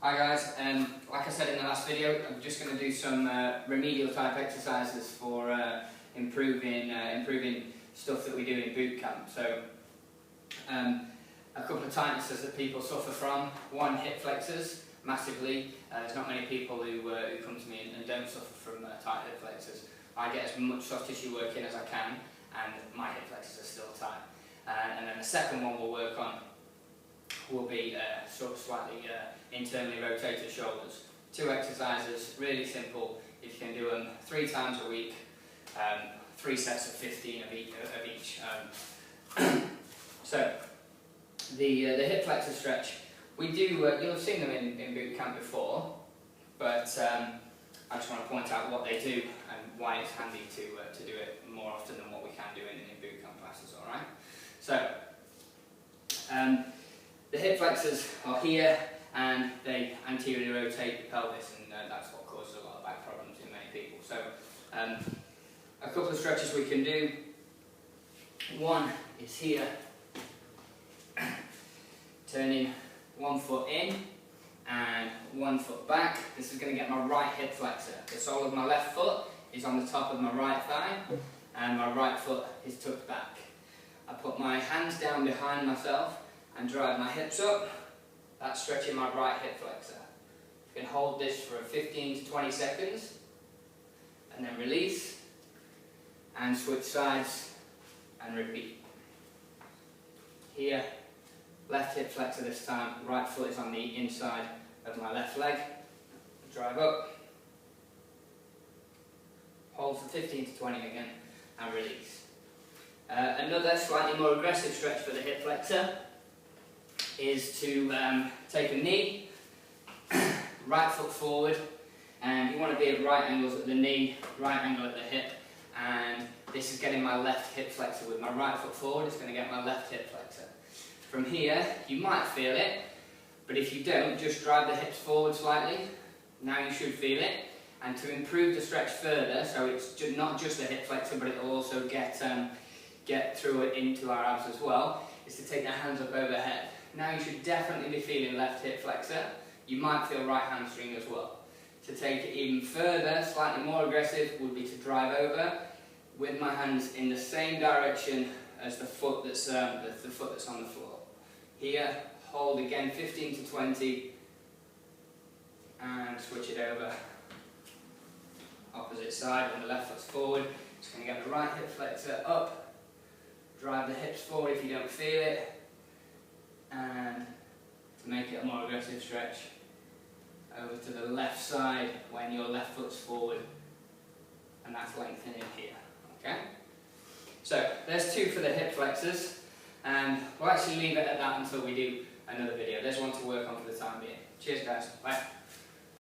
Hi guys, like I said in the last video, I'm just going to do some remedial type exercises for improving stuff that we do in boot camp. So a couple of tightnesses that people suffer from. One, hip flexors, massively. There's not many people who come to me and don't suffer from tight hip flexors. I get as much soft tissue work in as I can, and my hip flexors are still tight. And then the second one we'll work on will be sort of slightly internally rotated shoulders. 2 exercises, really simple. If you can do them 3 times a week, 3 sets of 15 of each. So the hip flexor stretch, we do. You'll have seen them in boot camp before, but I just want to point out what they do and why it's handy to do it more often than what we can do in boot camp classes. All right. So the hip flexors are here, and they anteriorly rotate the pelvis, and that's what causes a lot of back problems in many people. So a couple of stretches we can do. One is here, turning 1 foot in and 1 foot back. This is going to get my right hip flexor. The sole of my left foot is on the top of my right thigh, and my right foot is tucked back. I put my hands down behind myself and drive my hips up. That's stretching my right hip flexor. You can hold this for 15 to 20 seconds and then release and switch sides and repeat. Here, left hip flexor this time, right foot is on the inside of my left leg. Drive up, hold for 15 to 20 again and release. Another slightly more aggressive stretch for the hip flexor is to take a knee, right foot forward, and you want to be at right angles at the knee, right angle at the hip, and this is getting my left hip flexor. With my right foot forward, it's going to get my left hip flexor. From here, you might feel it, but if you don't, just drive the hips forward slightly. Now you should feel it. And to improve the stretch further, so it's not just the hip flexor, but it will also get through it into our abs as well, is to take the hands up overhead. Now you should definitely be feeling left hip flexor. You might feel right hamstring as well. To take it even further, slightly more aggressive, would be to drive over with my hands in the same direction as the foot that's on the floor. Here, hold again 15 to 20 and switch it over. Opposite side, when the left foot's forward, it's going to get the right hip flexor up. Drive the hips forward if you don't feel it. And to make it a more aggressive stretch, over to the left side when your left foot's forward, and that's lengthening here. Okay? So there's 2 for the hip flexors, and we'll actually leave it at that until we do another video. There's one to work on for the time being. Cheers guys, bye.